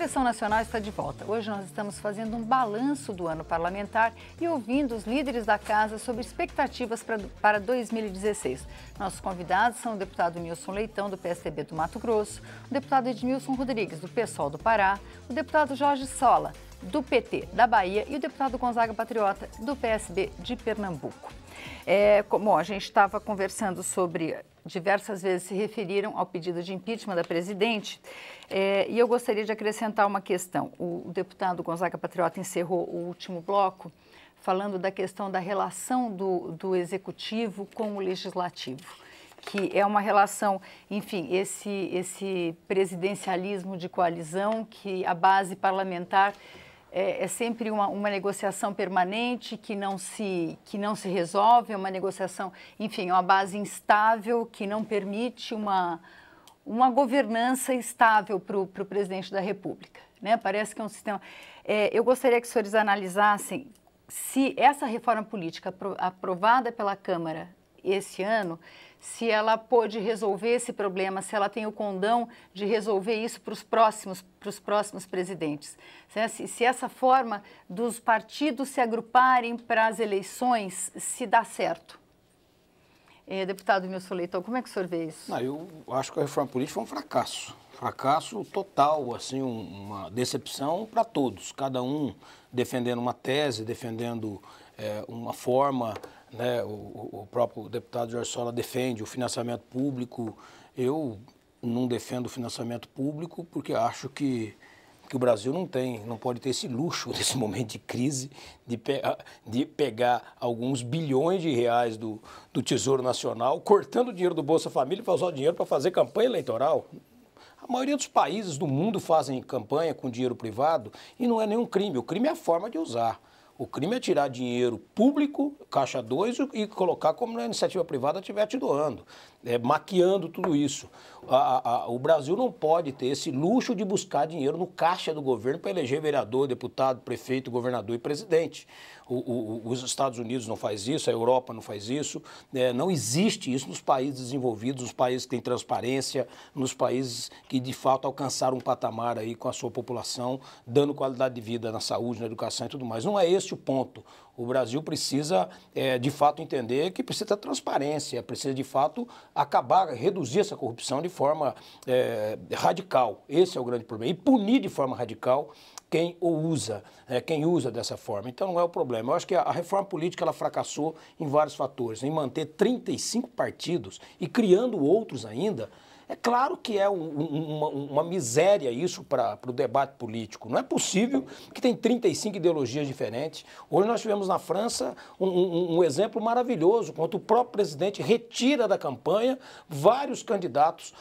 Sessão Nacional está de volta. Hoje nós estamos fazendo um balanço do ano parlamentar e ouvindo os líderes da casa sobre expectativas para 2016. Nossos convidados são o deputado Nilson Leitão, do PSDB do Mato Grosso, o deputado Edmilson Rodrigues, do PSOL do Pará, o deputado Jorge Sola, do PT da Bahia e o deputado Gonzaga Patriota, do PSB de Pernambuco. Como a gente estava conversando sobre, diversas vezes se referiram ao pedido de impeachment da presidente, e eu gostaria de acrescentar uma questão. O deputado Gonzaga Patriota encerrou o último bloco falando da questão da relação do executivo com o legislativo, que é uma relação, enfim, esse presidencialismo de coalizão, que a base parlamentar é sempre uma negociação permanente que não se resolve, é uma negociação, enfim, é uma base instável que não permite uma governança estável para o presidente da República, né? Parece que é um sistema... eu gostaria que os senhores analisassem se essa reforma política aprovada pela Câmara esse ano, se ela pôde resolver esse problema, se ela tem o condão de resolver isso para os próximos presidentes. Se essa forma dos partidos se agruparem para as eleições, se dá certo. Deputado Nilson Leitão, como é que o senhor vê isso? Não, eu acho que a reforma política foi um fracasso. Fracasso total, assim, uma decepção para todos. Cada um defendendo uma tese, defendendo uma forma... Né, o próprio deputado Jorge Sola defende o financiamento público. Eu não defendo o financiamento público porque acho que o Brasil não pode ter esse luxo nesse momento de crise de pegar alguns bilhões de reais do Tesouro Nacional, cortando o dinheiro do Bolsa Família para usar o dinheiro para fazer campanha eleitoral. A maioria dos países do mundo fazem campanha com dinheiro privado e não é nenhum crime. O crime é a forma de usar. O crime é tirar dinheiro público, caixa 2, e colocar como a iniciativa privada estiver te doando, maquiando tudo isso. O Brasil não pode ter esse luxo de buscar dinheiro no caixa do governo para eleger vereador, deputado, prefeito, governador e presidente. Os Estados Unidos não faz isso, a Europa não faz isso, não existe isso nos países desenvolvidos, nos países que têm transparência, nos países que de fato alcançaram um patamar aí com a sua população, dando qualidade de vida na saúde, na educação e tudo mais. Não é esse o ponto. O Brasil precisa, de fato, entender que precisa ter transparência, precisa, de fato, acabar, reduzir essa corrupção de forma radical. Esse é o grande problema. E punir de forma radical quem o usa, quem usa dessa forma. Então, não é o problema. Eu acho que a reforma política ela fracassou em vários fatores. Em manter 35 partidos e criando outros ainda. É claro que é uma miséria isso para o debate político. Não é possível que tem 35 ideologias diferentes. Hoje nós tivemos na França um exemplo maravilhoso, quando o próprio presidente retira da campanha vários candidatos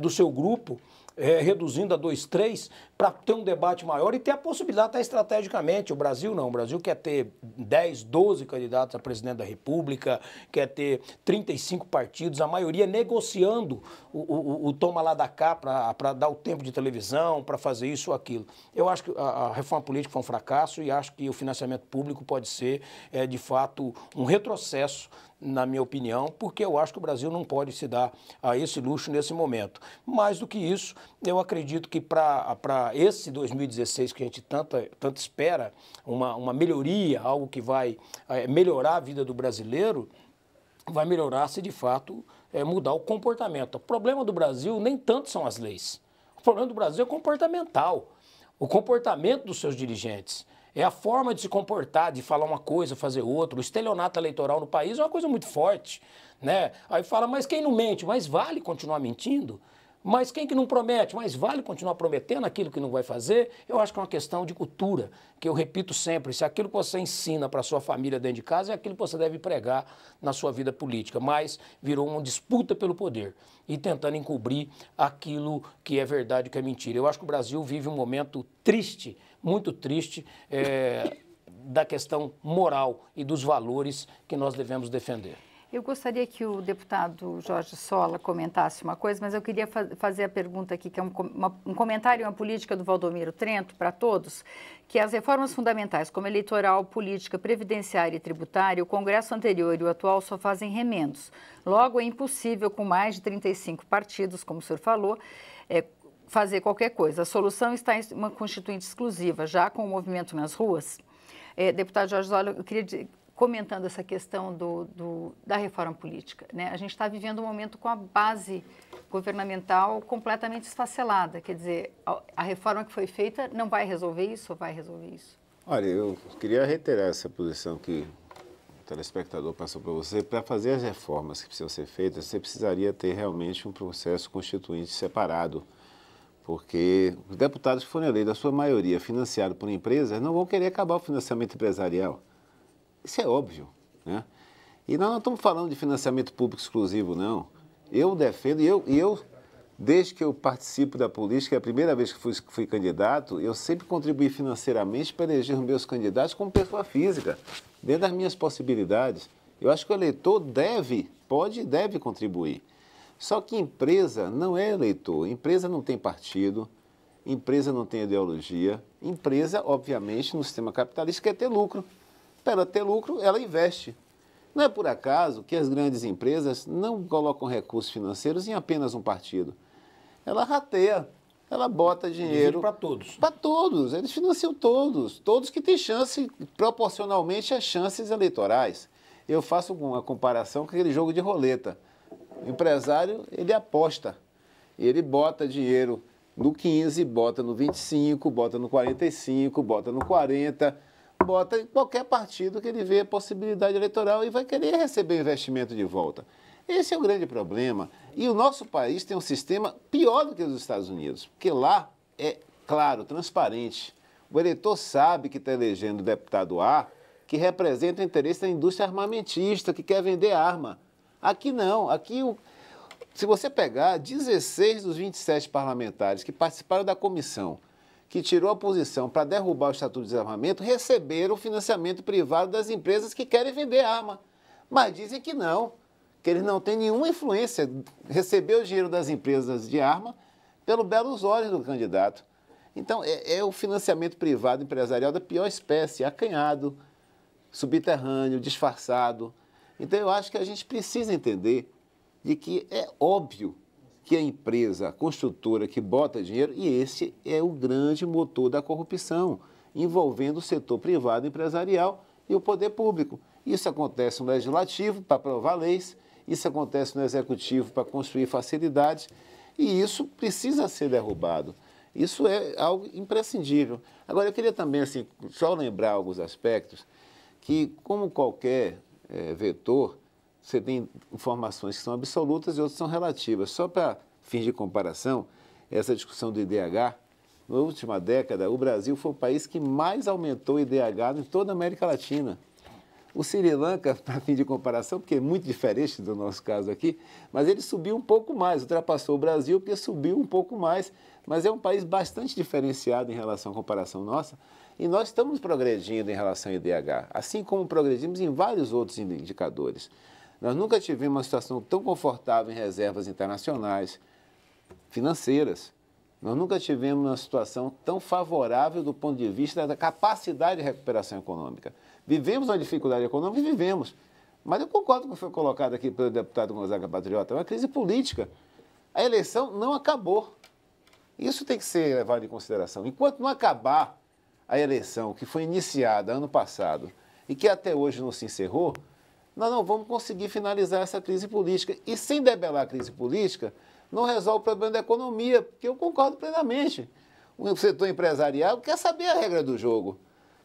do seu grupo, reduzindo a 2, 3, para ter um debate maior e ter a possibilidade até estrategicamente. O Brasil não. O Brasil quer ter 10, 12 candidatos a presidente da República, quer ter 35 partidos, a maioria negociando o toma lá da cá para dar o tempo de televisão, para fazer isso ou aquilo. Eu acho que a reforma política foi um fracasso e acho que o financiamento público pode ser, de fato, um retrocesso, na minha opinião, porque eu acho que o Brasil não pode se dar a esse luxo nesse momento. Mais do que isso, eu acredito que para esse 2016 que a gente tanto espera, uma melhoria, algo que vai melhorar a vida do brasileiro, vai melhorar se de fato mudar o comportamento. O problema do Brasil nem tanto são as leis. O problema do Brasil é comportamental. O comportamento dos seus dirigentes. É a forma de se comportar, de falar uma coisa, fazer outra. O estelionato eleitoral no país é uma coisa muito forte, né? Aí fala, mas quem não mente? Mas vale continuar mentindo? Mas quem que não promete? Mas vale continuar prometendo aquilo que não vai fazer? Eu acho que é uma questão de cultura, que eu repito sempre, se aquilo que você ensina para a sua família dentro de casa é aquilo que você deve pregar na sua vida política, mas virou uma disputa pelo poder e tentando encobrir aquilo que é verdade e que é mentira. Eu acho que o Brasil vive um momento triste, muito triste, da questão moral e dos valores que nós devemos defender. Eu gostaria que o deputado Jorge Sola comentasse uma coisa, mas eu queria fazer a pergunta aqui, que é um comentário e uma política do Valdomiro Trento para todos, que as reformas fundamentais, como eleitoral, política, previdenciária e tributária, o Congresso anterior e o atual só fazem remendos. Logo, é impossível, com mais de 35 partidos, como o senhor falou, fazer qualquer coisa. A solução está em uma constituinte exclusiva, já com o movimento nas ruas. Deputado Jorge Zola, eu queria comentando essa questão da reforma política, né? A gente está vivendo um momento com a base governamental completamente esfacelada. Quer dizer, a reforma que foi feita não vai resolver isso ou vai resolver isso? Olha, eu queria reiterar essa posição que o telespectador passou para você. Para fazer as reformas que precisam ser feitas, você precisaria ter realmente um processo constituinte separado, porque os deputados que forem eleitos, a sua maioria financiados por empresas, não vão querer acabar o financiamento empresarial. Isso é óbvio, né? E nós não estamos falando de financiamento público exclusivo, não. Eu defendo, desde que eu participo da política, a primeira vez que fui candidato, eu sempre contribuí financeiramente para eleger os meus candidatos como pessoa física, dentro das minhas possibilidades. Eu acho que o eleitor pode e deve contribuir. Só que empresa não é eleitor, empresa não tem partido, empresa não tem ideologia, empresa, obviamente, no sistema capitalista quer ter lucro. Para ela ter lucro, ela investe. Não é por acaso que as grandes empresas não colocam recursos financeiros em apenas um partido. Ela rateia, ela bota dinheiro... Para todos. Para todos, eles financiam todos. Todos que têm chance, proporcionalmente às chances eleitorais. Eu faço uma comparação com aquele jogo de roleta. O empresário, ele aposta. Ele bota dinheiro no 15, bota no 25, bota no 45, bota no 40... bota em qualquer partido que ele vê a possibilidade eleitoral e vai querer receber o investimento de volta. Esse é o grande problema. E o nosso país tem um sistema pior do que os Estados Unidos, porque lá é claro, transparente. O eleitor sabe que está elegendo o deputado A, que representa o interesse da indústria armamentista, que quer vender arma. Aqui não. Aqui, se você pegar 16 dos 27 parlamentares que participaram da comissão, que tirou a posição para derrubar o Estatuto de Desarmamento, receberam o financiamento privado das empresas que querem vender arma. Mas dizem que não, que eles não têm nenhuma influência. Recebeu o dinheiro das empresas de arma pelo belos olhos do candidato. Então, é o financiamento privado empresarial da pior espécie, acanhado, subterrâneo, disfarçado. Então, eu acho que a gente precisa entender de que é óbvio que a empresa, a construtora que bota dinheiro, e esse é o grande motor da corrupção, envolvendo o setor privado empresarial e o poder público. Isso acontece no legislativo para aprovar leis, isso acontece no executivo para construir facilidades, e isso precisa ser derrubado. Isso é algo imprescindível. Agora, eu queria também, assim, só lembrar alguns aspectos, que como qualquer vetor, você tem informações que são absolutas e outras são relativas. Só para fins de comparação, essa discussão do IDH, na última década, o Brasil foi o país que mais aumentou o IDH em toda a América Latina. O Sri Lanka, para fim de comparação, porque é muito diferente do nosso caso aqui, mas ele subiu um pouco mais, ultrapassou o Brasil porque subiu um pouco mais, mas é um país bastante diferenciado em relação à comparação nossa, e nós estamos progredindo em relação ao IDH, assim como progredimos em vários outros indicadores. Nós nunca tivemos uma situação tão confortável em reservas internacionais, financeiras. Nós nunca tivemos uma situação tão favorável do ponto de vista da capacidade de recuperação econômica. Vivemos uma dificuldade econômica e vivemos. Mas eu concordo com o que foi colocado aqui pelo deputado Gonzaga Patriota. É uma crise política. A eleição não acabou. Isso tem que ser levado em consideração. Enquanto não acabar a eleição que foi iniciada ano passado e que até hoje não se encerrou, nós não vamos conseguir finalizar essa crise política. E sem debelar a crise política, não resolve o problema da economia, porque eu concordo plenamente. O setor empresarial quer saber a regra do jogo.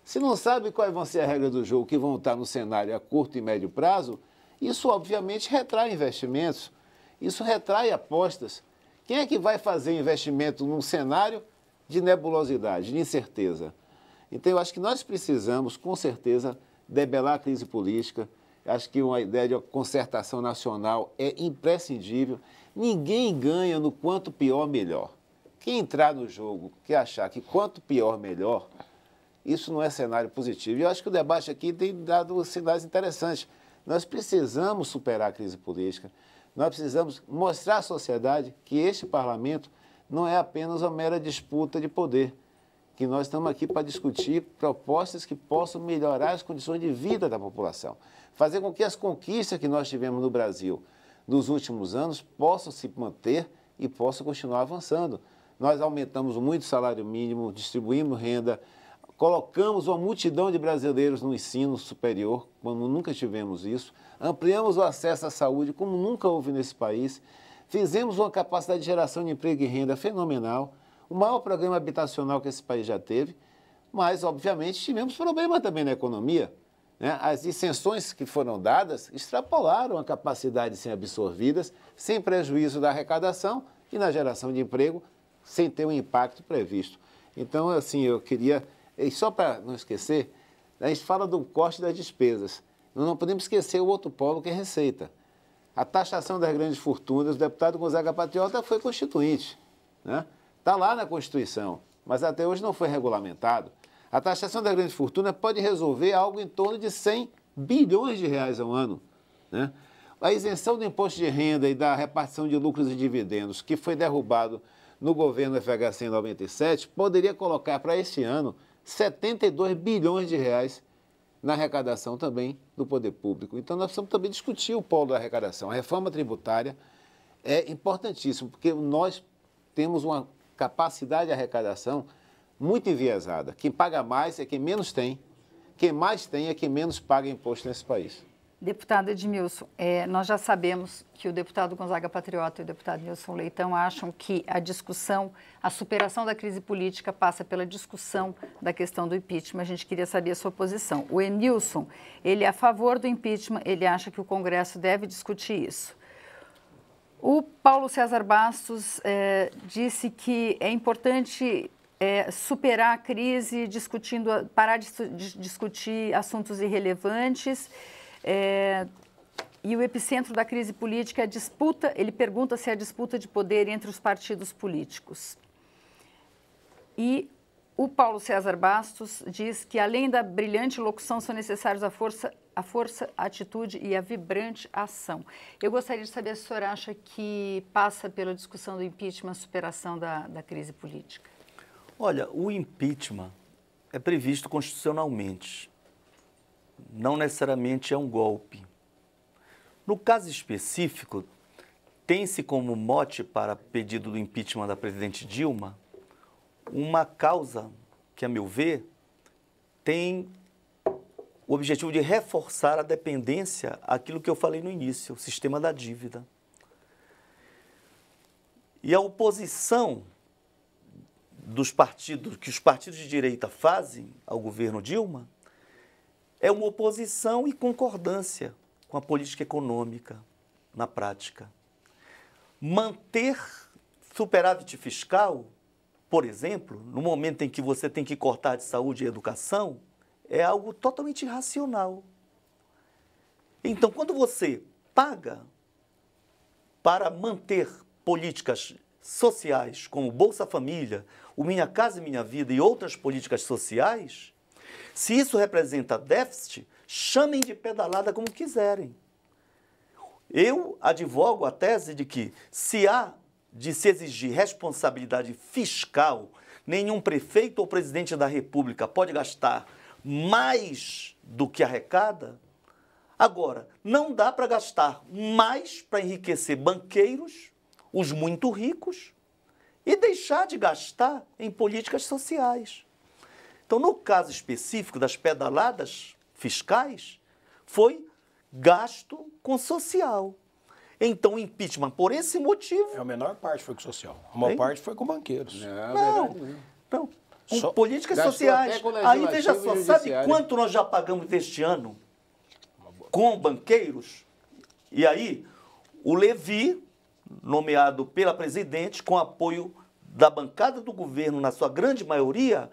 Se não sabe quais vão ser as regras do jogo que vão estar no cenário a curto e médio prazo, isso obviamente retrai investimentos, isso retrai apostas. Quem é que vai fazer investimento num cenário de nebulosidade, de incerteza? Então eu acho que nós precisamos, com certeza, debelar a crise política. Acho que uma ideia de concertação nacional é imprescindível. Ninguém ganha no quanto pior, melhor. Quem entrar no jogo, que achar que quanto pior, melhor, isso não é cenário positivo. E eu acho que o debate aqui tem dado sinais interessantes. Nós precisamos superar a crise política. Nós precisamos mostrar à sociedade que este parlamento não é apenas uma mera disputa de poder, que nós estamos aqui para discutir propostas que possam melhorar as condições de vida da população, fazer com que as conquistas que nós tivemos no Brasil nos últimos anos possam se manter e possam continuar avançando. nós aumentamos muito o salário mínimo, distribuímos renda, colocamos uma multidão de brasileiros no ensino superior, como nunca tivemos isso, ampliamos o acesso à saúde, como nunca houve nesse país, fizemos uma capacidade de geração de emprego e renda fenomenal, o maior programa habitacional que esse país já teve, mas, obviamente, tivemos problema também na economia. Né? As isenções que foram dadas extrapolaram a capacidade de serem absorvidas, sem prejuízo da arrecadação e na geração de emprego, sem ter um impacto previsto. Então, assim, eu queria... E só para não esquecer, a gente fala do corte das despesas. Nós não podemos esquecer o outro polo, que é receita. A taxação das grandes fortunas, o deputado Gonzaga Patriota foi constituinte. Né? Está lá na Constituição, mas até hoje não foi regulamentado. A taxação das grandes fortunas pode resolver algo em torno de 100 bilhões de reais ao ano. Né? A isenção do imposto de renda e da repartição de lucros e dividendos, que foi derrubado no governo FHC em 97, poderia colocar para este ano 72 bilhões de reais na arrecadação também do poder público. Então, nós precisamos também discutir o polo da arrecadação. A reforma tributária é importantíssima, porque nós temos uma capacidade de arrecadação muito enviesada. Quem paga mais é quem menos tem, quem mais tem é quem menos paga imposto nesse país. Deputado Edmilson, nós já sabemos que o deputado Gonzaga Patriota e o deputado Nilson Leitão acham que a discussão, a superação da crise política passa pela discussão da questão do impeachment. A gente queria saber a sua posição. O Enilson, ele é a favor do impeachment, ele acha que o Congresso deve discutir isso. O Paulo César Bastos disse que é importante superar a crise, parar de discutir assuntos irrelevantes. E o epicentro da crise política é a disputa, ele pergunta se é a disputa de poder entre os partidos políticos. E o Paulo César Bastos diz que, além da brilhante locução, são necessários a força, a atitude e a vibrante ação. Eu gostaria de saber se o senhor acha que passa pela discussão do impeachment a superação da crise política. Olha, o impeachment é previsto constitucionalmente. Não necessariamente é um golpe. No caso específico, tem-se como mote para pedido do impeachment da presidente Dilma uma causa que, a meu ver, tem o objetivo de reforçar a dependência àquilo que eu falei no início, o sistema da dívida. E a oposição dos partidos, que os partidos de direita fazem ao governo Dilma, é uma oposição e concordância com a política econômica na prática. Manter superávit fiscal, por exemplo, no momento em que você tem que cortar de saúde e educação, é algo totalmente irracional. Então, quando você paga para manter políticas sociais, como Bolsa Família, o Minha Casa e Minha Vida e outras políticas sociais, se isso representa déficit, chamem de pedalada como quiserem. Eu advogo a tese de que, se há de se exigir responsabilidade fiscal, nenhum prefeito ou presidente da República pode gastar mais do que arrecada. Agora, não dá para gastar mais para enriquecer banqueiros, os muito ricos, e deixar de gastar em políticas sociais. Então, no caso específico das pedaladas fiscais, foi gasto com social. Então, o impeachment, por esse motivo... A menor parte foi com social. A maior parte foi com banqueiros. Não. Com políticas sociais. Aí, veja só, sabe quanto nós já pagamos este ano com banqueiros? E aí, o Levi, nomeado pela presidente, com apoio da bancada do governo, na sua grande maioria,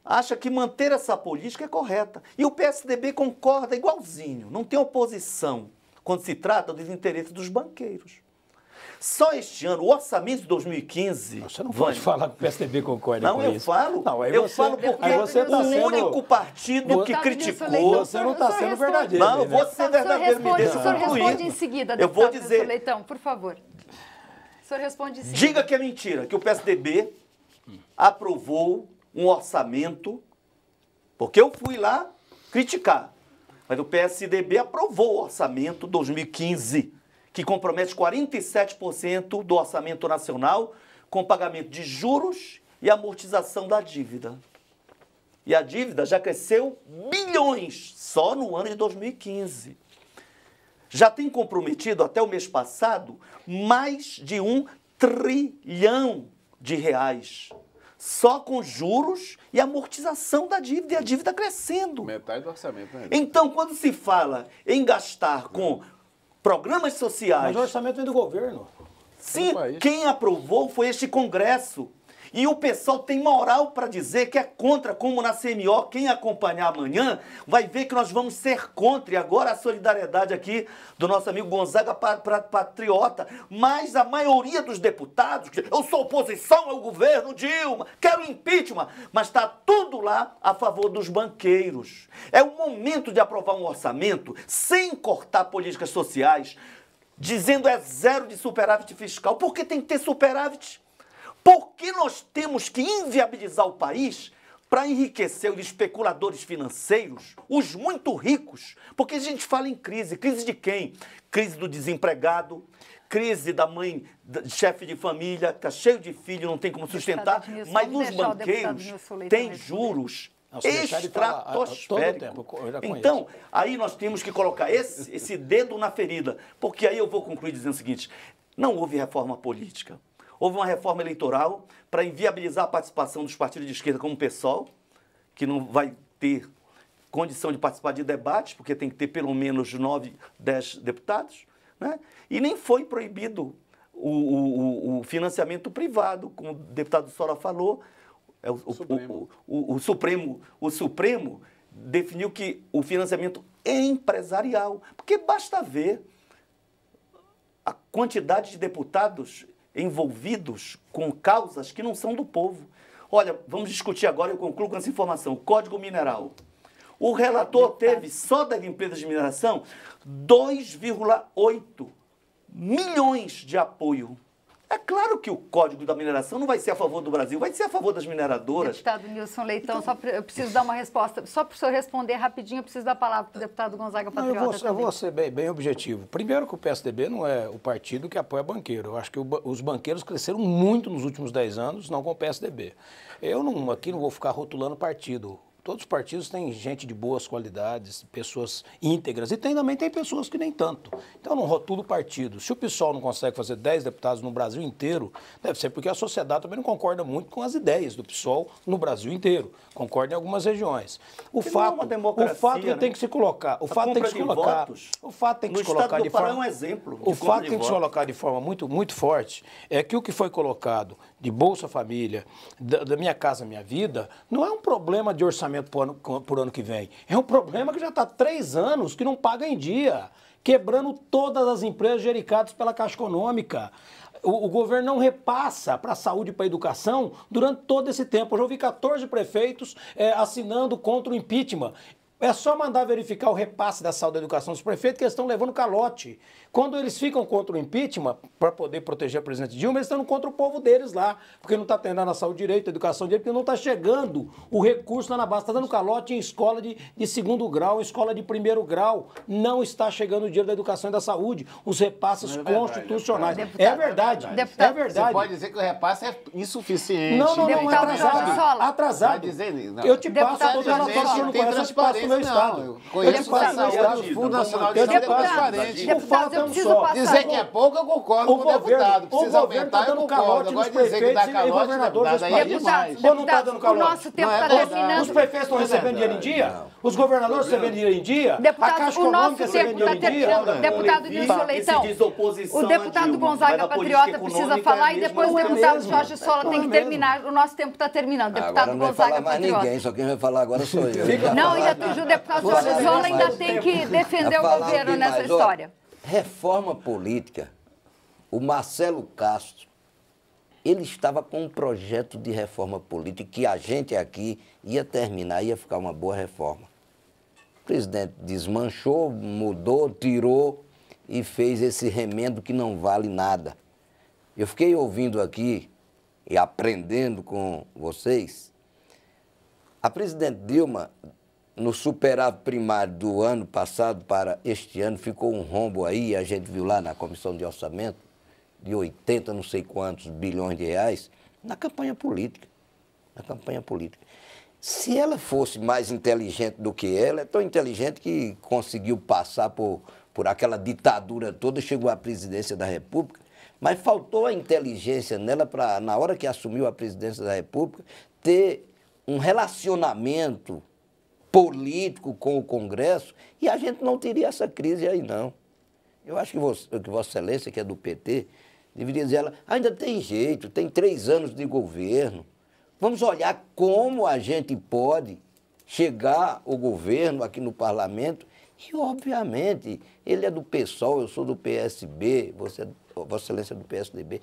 acha que manter essa política é correta. E o PSDB concorda igualzinho, não tem oposição quando se trata dos interesses dos banqueiros. Só este ano, o orçamento de 2015... Você não pode falar que o PSDB concorda com isso. Eu falo porque o único partido que criticou... Você não está sendo verdadeiro. Não, eu vou ser verdadeiro, me deixa concluir. O senhor responde em seguida, eu vou dizer... Leitão, por favor. O senhor responde em seguida. Diga que é mentira, que o PSDB aprovou um orçamento, porque eu fui lá criticar, mas o PSDB aprovou o orçamento 2015, que compromete 47% do orçamento nacional com pagamento de juros e amortização da dívida. E a dívida já cresceu bilhões só no ano de 2015. Já tem comprometido até o mês passado mais de R$ 1 trilhão só com juros e amortização da dívida, e a dívida crescendo. Metade do orçamento, né? Então, quando se fala em gastar com programas sociais... Mas o orçamento vem do governo. Sim, quem aprovou foi este Congresso. E o pessoal tem moral para dizer que é contra, como na CMO, quem acompanhar amanhã vai ver que nós vamos ser contra. E agora a solidariedade aqui do nosso amigo Gonzaga patriota. Mas a maioria dos deputados, eu sou oposição ao governo Dilma, quero impeachment, mas está tudo lá a favor dos banqueiros. É o momento de aprovar um orçamento sem cortar políticas sociais, dizendo é zero de superávit fiscal. Por que tem que ter superávit? Porque nós temos que inviabilizar o país para enriquecer os especuladores financeiros, os muito ricos. Porque a gente fala em crise. Crise de quem? Crise do desempregado, crise da mãe, chefe de família, que está cheio de filho, não tem como sustentar. Mas os banqueiros têm juros estratosféricos. Então, aí nós temos que colocar esse dedo na ferida. Porque aí eu vou concluir dizendo o seguinte, não houve reforma política. Houve uma reforma eleitoral para inviabilizar a participação dos partidos de esquerda como o PSOL, que não vai ter condição de participar de debates, porque tem que ter pelo menos 9, 10 deputados, né? E nem foi proibido o financiamento privado, como o deputado Sola falou. O Supremo definiu que o financiamento é empresarial, porque basta ver a quantidade de deputados envolvidos com causas que não são do povo. Olha, vamos discutir agora, eu concluo com essa informação. O Código Mineral. O relator teve, só das empresas de mineração, 2,8 milhões de apoio. É claro que o Código da Mineração não vai ser a favor do Brasil, vai ser a favor das mineradoras. Deputado Nilson Leitão, eu preciso dar uma resposta. Só para o senhor responder rapidinho, eu preciso dar a palavra para o deputado Gonzaga Patriota. Eu vou ser bem objetivo. Primeiro que o PSDB não é o partido que apoia banqueiro. Eu acho que os banqueiros cresceram muito nos últimos 10 anos, não com o PSDB. Eu aqui não vou ficar rotulando partido. Todos os partidos têm gente de boas qualidades, pessoas íntegras, e também tem pessoas que nem tanto. Então, não rotulo o partido. Se o PSOL não consegue fazer 10 deputados no Brasil inteiro, deve ser porque a sociedade também não concorda muito com as ideias do PSOL no Brasil inteiro. Concorda em algumas regiões. O fato que tem que se colocar, o fato tem que se colocar de forma, o fato tem que se colocar de forma muito forte é que o que foi colocado de Bolsa Família, da Minha Casa Minha Vida, não é um problema de orçamento por ano que vem. É um problema que já está há 3 anos que não paga em dia, quebrando todas as empresas gericadas pela Caixa Econômica. O governo não repassa para a saúde e para a educação durante todo esse tempo. Eu já ouvi 14 prefeitos assinando contra o impeachment. É só mandar verificar o repasse da saúde e da educação dos prefeitos que eles estão levando calote. Quando eles ficam contra o impeachment, para poder proteger o presidente Dilma, eles estão contra o povo deles lá, porque não está tendo a saúde direito, a educação direito, porque não está chegando o recurso lá na base. Está dando calote em escola de 2º grau, em escola de 1º grau. Não está chegando o dinheiro da educação e da saúde, os repasses constitucionais. É verdade. É verdade. Você pode dizer que o repasse é insuficiente. Não é atrasado. Atrasado. Eu te passo todo o relatório, você não conhece, eu te passo no meu estado. Eu conheço o Fundo Nacional de Saúde é transparente. Dizer que é pouco, eu concordo com o deputado. Precisa aumentar, eu concordo. Agora dizer que dá calote, deputado, aí é demais. Ou não está dando calote? O nosso tempo está terminando. Os prefeitos estão recebendo dinheiro em dia? Os governadores recebendo dinheiro em dia? A Caixa Econômica recebendo dinheiro em dia? Deputado Nilson Leitão, o deputado Gonzaga Patriota precisa falar e depois o deputado Jorge Sola tem que terminar. O nosso tempo está terminando. Deputado Gonzaga Patriota. Ninguém, só quem vai falar agora sou eu. Não, o deputado Jorge Sola ainda tem que defender o governo nessa história. Reforma política, o Marcelo Castro, ele estava com um projeto de reforma política que a gente aqui ia terminar, ia ficar uma boa reforma. O presidente desmanchou, mudou, tirou e fez esse remendo que não vale nada. Eu fiquei ouvindo aqui e aprendendo com vocês. A presidente Dilma, no superávit primário do ano passado para este ano, ficou um rombo aí, a gente viu lá na Comissão de Orçamento, de 80 não sei quantos bilhões de reais na campanha política. Na campanha política. Se ela fosse mais inteligente do que ela, é tão inteligente que conseguiu passar por aquela ditadura toda, chegou à presidência da República, mas faltou a inteligência nela para, na hora que assumiu a presidência da República, ter um relacionamento político com o Congresso, e a gente não teria essa crise aí, não. Eu acho que Vossa Excelência, que é do PT, deveria dizer, ela ainda tem jeito, tem 3 anos de governo. Vamos olhar como a gente pode chegar ao governo aqui no parlamento. E, obviamente, ele é do PSOL, eu sou do PSB, Vossa Excelência é do PSDB.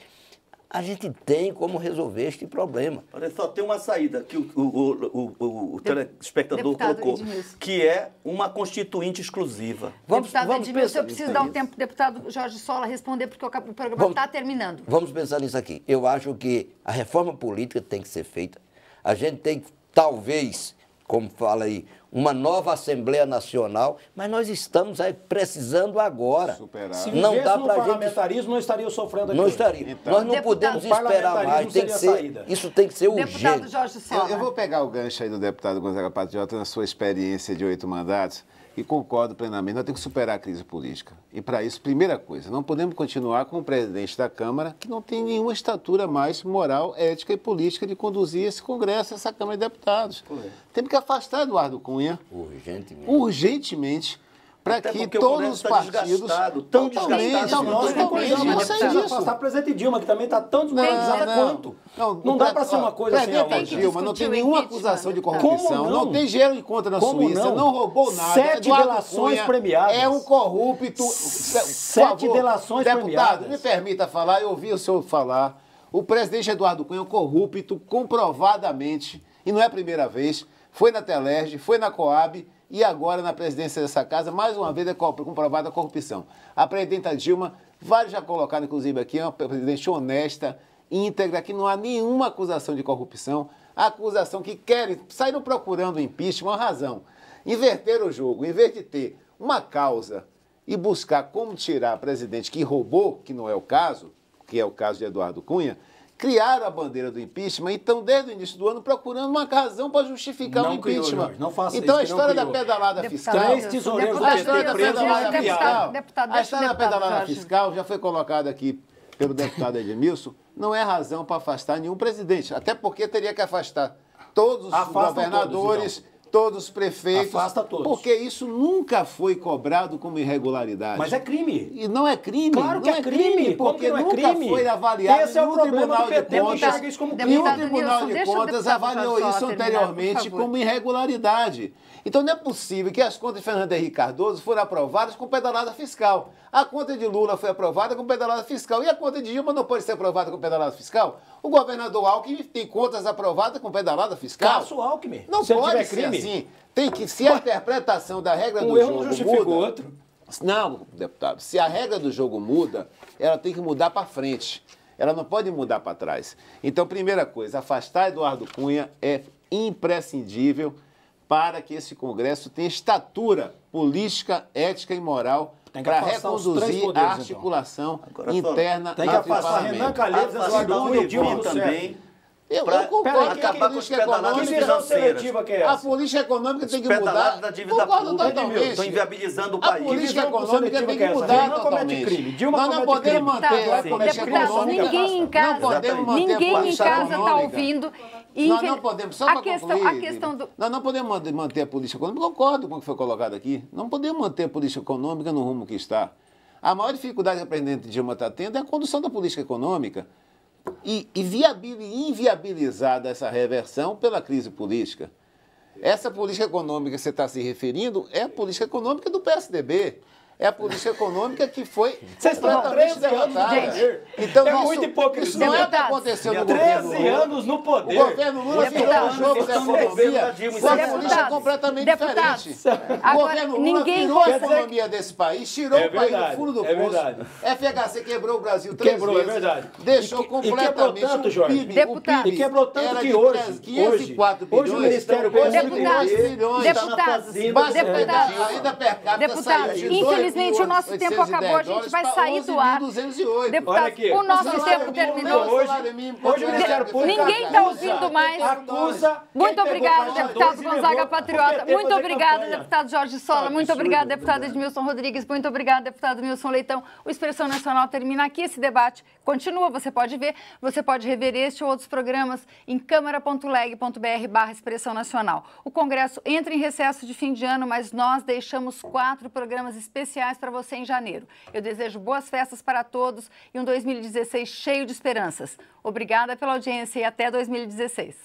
A gente tem como resolver este problema. Olha só, tem uma saída que o telespectador colocou, Edmilson, que é uma constituinte exclusiva. Deputado Edmilson, eu preciso dar um tempo para o deputado Jorge Sola responder, porque o programa está terminando. Vamos pensar nisso aqui. Eu acho que a reforma política tem que ser feita. A gente tem, talvez, como fala aí, uma nova Assembleia Nacional, mas nós estamos aí precisando agora. Superar. Se Não vivesse dá no pra gente... parlamentarismo, não estaria sofrendo aqui. Não estaria. Então, Nós não deputado, podemos o esperar mais. parlamentarismo Tem que seria a ser, saída. isso tem que ser Deputado urgente. Jorge Sola. Eu vou pegar o gancho aí do deputado Gonzaga Patriota na sua experiência de 8 mandatos e concordo plenamente. Nós temos que superar a crise política. E para isso, primeira coisa, não podemos continuar com o presidente da Câmara que não tem nenhuma estatura mais moral, ética e política de conduzir esse Congresso, essa Câmara de Deputados. Temos que afastar Eduardo Cunha urgentemente para Até que porque o todos Congresso os tá partidos... desgastado, tão desgastado. Nós concordamos, isso é precisa isso. afastar o presidente Dilma, que também está tão desmoralizada quanto. Não dá para ser uma coisa sem a outra. Presidente Dilma não tem discutir o nenhuma impeachment. acusação de Como corrupção, não? não tem dinheiro em conta na Como Suíça, não? não roubou nada. 7 Eduardo delações Cunha premiadas. É um corrupto. 7 delações deputado, premiadas. me permita falar, eu ouvi o senhor falar. O presidente Eduardo Cunha é um corrupto comprovadamente, e não é a primeira vez, foi na Telerge, foi na Coab, e agora na presidência dessa casa, mais uma vez é comprovada a corrupção. A presidenta Dilma, vários já colocaram, inclusive aqui, é uma presidente honesta, íntegra, que não há nenhuma acusação de corrupção, a acusação que querem, saíram procurando o impeachment, uma razão. Inverter o jogo, em vez de ter uma causa e buscar como tirar a presidente que roubou, que não é o caso, que é o caso de Eduardo Cunha, criaram a bandeira do impeachment, então, desde o início do ano, procurando uma razão para justificar o impeachment. Jorge, não faça então, isso, a história da não criou. pedalada Deputado, fiscal... 3 tesoureiros do A PT história da presos pedalada na fiscal, Deputado, a história da pedalada Jorge. fiscal já foi colocada aqui pelo deputado Edmilson, não é razão para afastar nenhum presidente, até porque teria que afastar todos os Afasta governadores, todos os prefeitos, Afasta todos. porque isso nunca foi cobrado como irregularidade. Mas é crime. E não é crime. Claro que não é crime. Como porque que não é nunca crime? foi avaliado Esse é o no problema Tribunal do de PT, não Contas. enxerga isso como E o Deputado Tribunal Nilson, de deixa o Contas deputado avaliou Jorge isso Sola terminar, anteriormente por favor. como irregularidade. Então não é possível que as contas de Fernando Henrique Cardoso foram aprovadas com pedalada fiscal. A conta de Lula foi aprovada com pedalada fiscal. E a conta de Dilma não pode ser aprovada com pedalada fiscal? O governador Alckmin tem contas aprovadas com pedalada fiscal? Caso Alckmin. Não Se ele pode tiver ser crime. assim. Tem que, se a interpretação da regra Um do erro jogo não justifica o muda... outro. Não, deputado. Se a regra do jogo muda, ela tem que mudar para frente. Ela não pode mudar para trás. Então, primeira coisa, afastar Eduardo Cunha é imprescindível para que esse Congresso tenha estatura política, ética e moral Tem que para afastar os três reconduzir poderes, a então. articulação Agora só, interna Tem que entre o afastar parlamento. Renan Calheiros, Afastar Eduardo o Cunha e Dilma Ivan Rousseff. também. Eu Pra- concordo Peraí, que a acabar com as política pedaladas Que econômica... visão financeiras. seletiva que é A essa? política econômica tem que Pedaladas mudar. da dívida Concordo pública. totalmente. Estão inviabilizando o A país. política visão econômica seletiva tem que é que essa? mudar Renan comete totalmente. crime, Dilma Nós não comete podemos crime. manter a Deputado, política deputado, econômica. ninguém em Não casa, podemos manter a ninguém em política casa está econômica. ouvindo. Nós não podemos, só a para questão, concluir, a questão do... nós não podemos manter a política econômica, concordo com o que foi colocado aqui, não podemos manter a política econômica no rumo que está. A maior dificuldade que a presidente Dilma está tendo é a condução da política econômica e inviabilizada essa reversão pela crise política. Essa política econômica que você está se referindo é a política econômica do PSDB. É a política econômica que foi Vocês estão há completamente 13 anos no derrotada. poder. Então, É isso, muita hipocrisia. isso não é o que Deputados, aconteceu no governo 13 Lula. anos no poder. O governo Lula virou o Deputados, jogo da estão no governo da economia Dilma, com a deputados, política completamente deputados, diferente. O agora, governo Lula ninguém tirou a consegue- economia desse país, tirou É o país do verdade, fundo do é poço. verdade. FHC quebrou o Brasil 3 Quebrou, é vezes. verdade. Deixou E quebrou completamente tanto, o Jorge. PIB. Deputado. O PIB E quebrou tanto era que de hoje, 504 hoje bilhões, o Ministério hoje é Público- 2 bilhões. Deputados, fazendo Basta deputados, pegar a renda per capita deputados, saiu de 2 Infelizmente, o nosso tempo acabou, a gente vai sair do ar. Deputado, Olha aqui, o nosso tempo terminou. Hoje o Ministério Público Ninguém está ouvindo mais. acusa. Muito obrigada, deputado e Gonzaga levou Patriota. porque Muito fazer obrigada, campanha. deputado Jorge Sola. Muito obrigada, deputado Edmilson Rodrigues. Muito obrigada, deputado Milson Leitão. O Expressão Nacional termina aqui. Esse debate continua. Você pode ver, você pode rever este ou outros programas em câmara.leg.br/Expressão Nacional. O Congresso entra em recesso de fim de ano, mas nós deixamos 4 programas especiais para você em janeiro. Eu desejo boas festas para todos e um 2016 cheio de esperanças. Obrigada pela audiência e até 2016.